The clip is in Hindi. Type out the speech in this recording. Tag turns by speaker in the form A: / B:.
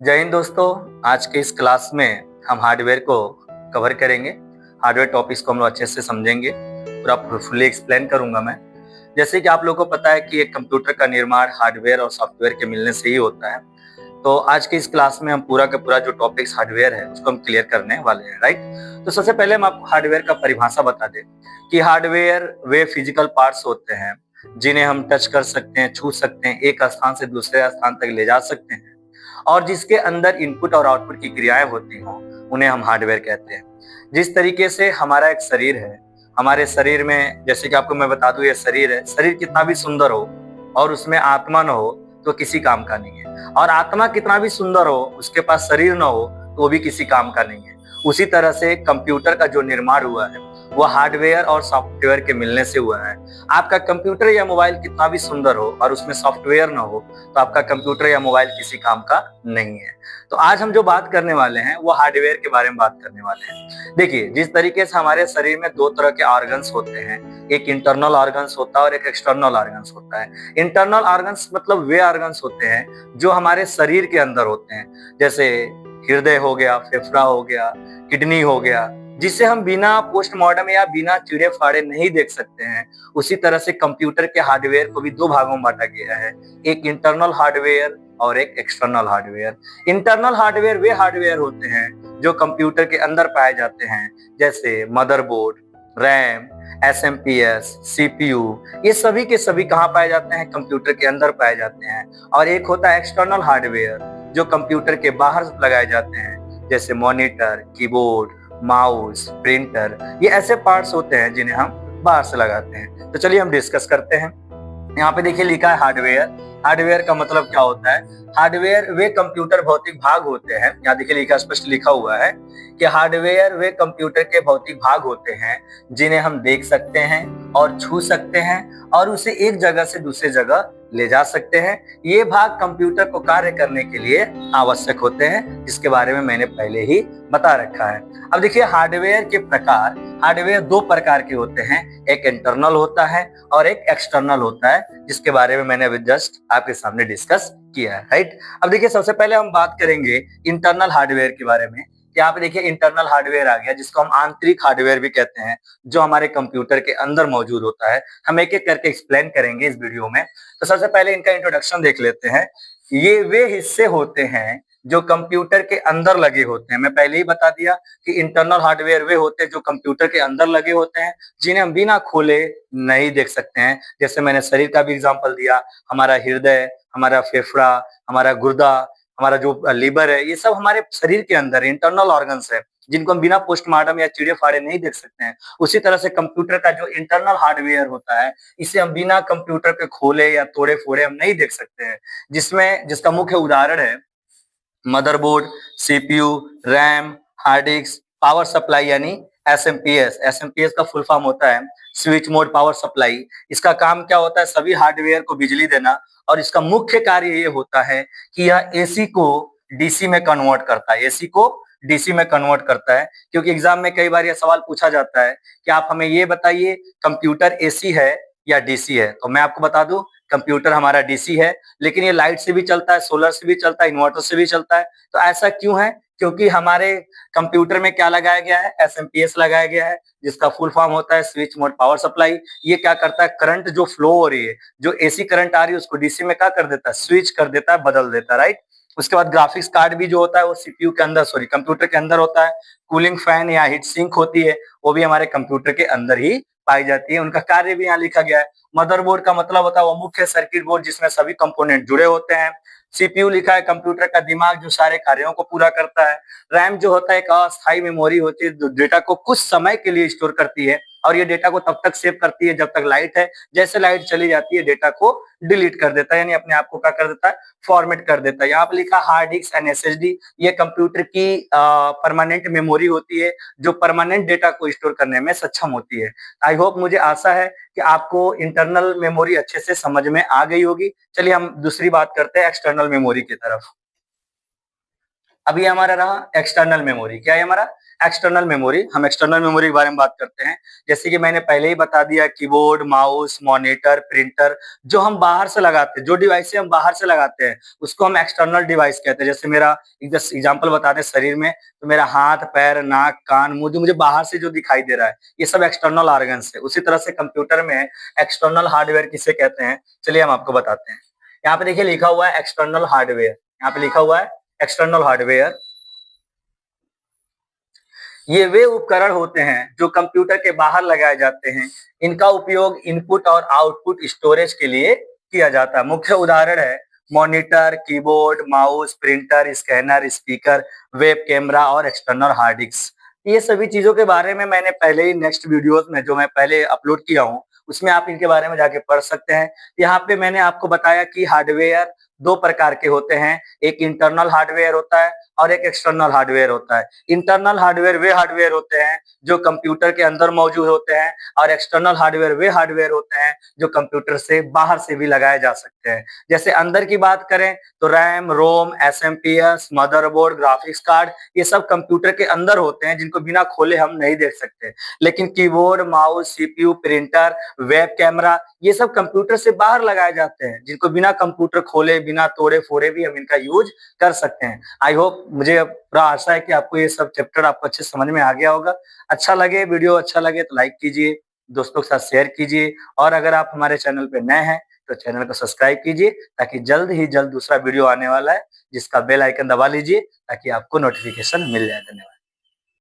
A: जय हिंद दोस्तों। आज के इस क्लास में हम हार्डवेयर को कवर करेंगे। हार्डवेयर टॉपिक्स को हम लोग अच्छे से समझेंगे, पूरा फुल्ली एक्सप्लेन करूंगा मैं। जैसे कि आप लोगों को पता है कि एक कंप्यूटर का निर्माण हार्डवेयर और सॉफ्टवेयर के मिलने से ही होता है। तो आज की इस क्लास में हम पूरा का पूरा जो टॉपिक्स हार्डवेयर है उसको हम क्लियर करने वाले हैं, राइट। तो सबसे पहले हम आपको हार्डवेयर का परिभाषा बता दें कि हार्डवेयर वे फिजिकल पार्ट्स होते हैं जिन्हें हम टच कर सकते हैं, छू सकते हैं, एक स्थान से दूसरे स्थान तक ले जा सकते हैं और जिसके अंदर इनपुट और आउटपुट की क्रियाएं होती हों, उन्हें हम हार्डवेयर कहते हैं। जिस तरीके से हमारा एक शरीर है, हमारे शरीर में जैसे कि आपको मैं बता दूं, ये शरीर है, शरीर कितना भी सुंदर हो और उसमें आत्मा न हो तो किसी काम का नहीं है, और आत्मा कितना भी सुंदर हो उसके पास शरीर न हो तो वो भी किसी काम का नहीं है। उसी तरह से कंप्यूटर का जो निर्माण हुआ है वो हार्डवेयर और सॉफ्टवेयर के मिलने से हुआ है। आपका कंप्यूटर या मोबाइल कितना भी सुंदर हो और उसमें सॉफ्टवेयर ना हो तो आपका कंप्यूटर या मोबाइल किसी काम का नहीं है। तो आज हम जो बात करने वाले हैं वो हार्डवेयर के बारे में बात करने वाले हैं। देखिए, जिस तरीके से हमारे शरीर में दो तरह के ऑर्गन्स होते हैं, एक इंटरनल ऑर्गन्स होता है और एक एक्सटर्नल ऑर्गन्स होता है। इंटरनल ऑर्गन्स मतलब वे ऑर्गन्स होते हैं जो हमारे शरीर के अंदर होते हैं, जैसे हृदय हो गया, फेफड़ा हो गया, किडनी हो गया, जिसे हम बिना पोस्टमार्टम या बिना चीरे फाड़े नहीं देख सकते हैं। उसी तरह से कंप्यूटर के हार्डवेयर को भी दो भागों में बांटा गया है, एक इंटरनल हार्डवेयर और एक एक्सटर्नल हार्डवेयर। इंटरनल हार्डवेयर वे हार्डवेयर होते हैं जो कंप्यूटर के अंदर पाए जाते हैं, जैसे मदरबोर्ड, रैम, एसएमपीएस, सीपीयू। ये सभी के सभी कहाँ पाए जाते हैं? कंप्यूटर के अंदर पाए जाते हैं। और एक होता है एक्सटर्नल हार्डवेयर जो कंप्यूटर के बाहर लगाए जाते हैं, जैसे मॉनिटर, कीबोर्ड, माउस, प्रिंटर। ये ऐसे पार्ट्स होते हैं जिन्हें हम बाहर से लगाते हैं। तो चलिए हम डिस्कस करते हैं। यहाँ पे देखिए लिखा है हार्डवेयर। हार्डवेयर का मतलब क्या होता है? हार्डवेयर वे कंप्यूटर भौतिक भाग होते हैं। यहाँ देखिए लिखा, स्पष्ट लिखा हुआ है कि हार्डवेयर वे कंप्यूटर के भौतिक भाग होते हैं जिन्हें हम देख सकते हैं और छू सकते हैं और उसे एक जगह से दूसरी जगह ले जा सकते हैं। ये भाग कंप्यूटर को कार्य करने के लिए आवश्यक होते हैं, जिसके बारे में मैंने पहले ही बता रखा है। अब देखिए हार्डवेयर के प्रकार, हार्डवेयर दो प्रकार के होते हैं, एक इंटरनल होता है और एक एक्सटर्नल होता है, जिसके बारे में मैंने अभी जस्ट आपके सामने डिस्कस किया है, राइट। अब देखिए सबसे पहले हम बात करेंगे इंटरनल हार्डवेयर के बारे में। यहाँ पे देखिए इंटरनल हार्डवेयर आ गया, जिसको हम आंतरिक हार्डवेयर भी कहते हैं, जो हमारे कंप्यूटर के अंदर मौजूद होता है। हम एक एक करके एक्सप्लेन करेंगे इस वीडियो में। तो सबसे पहले इनका इंट्रोडक्शन देख लेते हैं। ये वे हिस्से होते हैं जो कंप्यूटर के अंदर लगे होते हैं। मैं पहले ही बता दिया कि इंटरनल हार्डवेयर वे होते हैं जो कंप्यूटर के अंदर लगे होते हैं, जिन्हें हम बिना खोले नहीं देख सकते हैं। जैसे मैंने शरीर का भी एग्जांपल दिया, हमारा हृदय, हमारा फेफड़ा, हमारा गुर्दा, हमारा जो लीवर है, ये सब हमारे शरीर के अंदर इंटरनल ऑर्गन्स है जिनको हम बिना पोस्टमार्टम या चीरे फाड़े नहीं देख सकते हैं। उसी तरह से कंप्यूटर का जो इंटरनल हार्डवेयर होता है, इसे हम बिना कंप्यूटर के खोले या तोड़े फोड़े हम नहीं देख सकते हैं। जिसका मुख्य उदाहरण है motherboard, CPU, RAM, hard disk, power supply यानी एसएमपीएस। एसएमपीएस का फुल फॉर्म होता है स्विच मोड पावर सप्लाई। इसका काम क्या होता है? सभी हार्डवेयर को बिजली देना, और इसका मुख्य कार्य ये होता है कि यह एसी को डीसी में कन्वर्ट करता है। एसी को डीसी में कन्वर्ट करता है, क्योंकि एग्जाम में कई बार यह सवाल पूछा जाता है कि आप हमें ये बताइए कंप्यूटर एसी है या डीसी है। तो मैं आपको बता दूं कंप्यूटर हमारा डीसी है, लेकिन ये लाइट से भी चलता है, सोलर से भी चलता है, इन्वर्टर से भी चलता है। तो ऐसा क्यों है? क्योंकि हमारे कंप्यूटर में क्या लगाया गया है? एसएमपीएस लगाया गया है, जिसका फुल फॉर्म होता है स्विच मोड पावर सप्लाई। ये क्या करता है? करंट जो फ्लो हो रही है, जो एसी करंट आ रही है, उसको डीसी में क्या कर देता है? स्विच कर देता है, बदल देता है, राइट। उसके बाद ग्राफिक्स कार्ड भी जो होता है वो सीपीयू के अंदर, सॉरी कंप्यूटर के अंदर होता है। कूलिंग फैन या हीट सिंक होती है, वो भी हमारे कंप्यूटर के अंदर ही पाई जाती है। उनका कार्य भी यहाँ लिखा गया है। मदरबोर्ड का मतलब होता है वो मुख्य सर्किट बोर्ड जिसमें सभी कंपोनेंट जुड़े होते हैं। सीपीयू लिखा है कंप्यूटर का दिमाग जो सारे कार्यों को पूरा करता है। रैम जो होता है एक अस्थायी मेमोरी होती है जो डेटा को कुछ समय के लिए स्टोर करती है, और ये डेटा को तब तक सेव करती है जब तक लाइट है। जैसे लाइट चली जाती है डेटा को डिलीट कर देता है, यानी अपने आप को क्या कर देता है? फॉर्मेट कर देता है। यहाँ पे लिखा हार्ड डिस्क एंड एसएसडी, ये कंप्यूटर की परमानेंट मेमोरी होती है जो परमानेंट डेटा को स्टोर करने में सक्षम होती है। आई होप, मुझे आशा है कि आपको इंटरनल मेमोरी अच्छे से समझ में आ गई होगी। चलिए हम दूसरी बात करते हैं एक्सटर्नल मेमोरी की तरफ। अब ये हमारा रहा एक्सटर्नल मेमोरी। क्या है हमारा एक्सटर्नल मेमोरी? हम एक्सटर्नल मेमोरी के बारे में बात करते हैं। जैसे कि मैंने पहले ही बता दिया, कीबोर्ड, माउस, मॉनिटर, प्रिंटर, जो हम बाहर से लगाते हैं, जो डिवाइस हम बाहर से लगाते हैं, उसको हम एक्सटर्नल डिवाइस कहते हैं। जैसे मेरा एग्जाम्पल बता दें, शरीर में तो मेरा हाथ, पैर, नाक, कान, मुंह, जो मुझे बाहर से जो दिखाई दे रहा है, ये सब एक्सटर्नल ऑर्गन्स है। उसी तरह से कंप्यूटर में एक्सटर्नल हार्डवेयर किसे कहते हैं, चलिए हम आपको बताते हैं। यहाँ पे देखिए लिखा हुआ है एक्सटर्नल हार्डवेयर, यहाँ पे लिखा हुआ है एक्सटर्नल हार्डवेयर। ये वे उपकरण होते हैं जो कंप्यूटर के बाहर लगाए जाते हैं। इनका उपयोग इनपुट और आउटपुट स्टोरेज के लिए किया जाता है। मुख्य उदाहरण है monitor, keyboard, mouse, printer, scanner, speaker, web camera और एक्सटर्नल हार्ड डिस्क। ये सभी चीजों के बारे में मैंने पहले ही नेक्स्ट वीडियोस में जो मैं पहले अपलोड किया हूँ, उसमें आप इनके बारे में जाके पढ़ सकते हैं। यहाँ पे मैंने आपको बताया कि हार्डवेयर दो प्रकार के होते हैं, एक इंटरनल हार्डवेयर होता है और एक एक्सटर्नल हार्डवेयर होता है। इंटरनल हार्डवेयर वे हार्डवेयर होते हैं जो कंप्यूटर के अंदर मौजूद होते हैं, और एक्सटर्नल हार्डवेयर वे हार्डवेयर होते हैं जो कंप्यूटर से बाहर से भी लगाए जा सकते हैं। जैसे अंदर की बात करें तो रैम, रोम, एसएमपीएस, मदरबोर्ड, ग्राफिक्स कार्ड, ये सब कंप्यूटर के अंदर होते हैं जिनको बिना खोले हम नहीं देख सकते। लेकिन keyboard, mouse, CPU, printer, web camera, ये सब कंप्यूटर से बाहर लगाए जाते हैं, जिनको बिना कंप्यूटर खोले, बिना तोड़े फोड़े भी हम इनका यूज कर सकते हैं। आई होप, मुझे पूरा आशा है कि आपको ये सब चैप्टर आपको अच्छे समझ में आ गया होगा। अच्छा लगे, वीडियो अच्छा लगे तो लाइक कीजिए, दोस्तों के साथ शेयर कीजिए, और अगर आप हमारे चैनल पे नए हैं तो चैनल को सब्सक्राइब कीजिए, ताकि जल्द ही जल्द दूसरा वीडियो आने वाला है जिसका बेल आइकन दबा लीजिए ताकि आपको नोटिफिकेशन मिल जाए। धन्यवाद।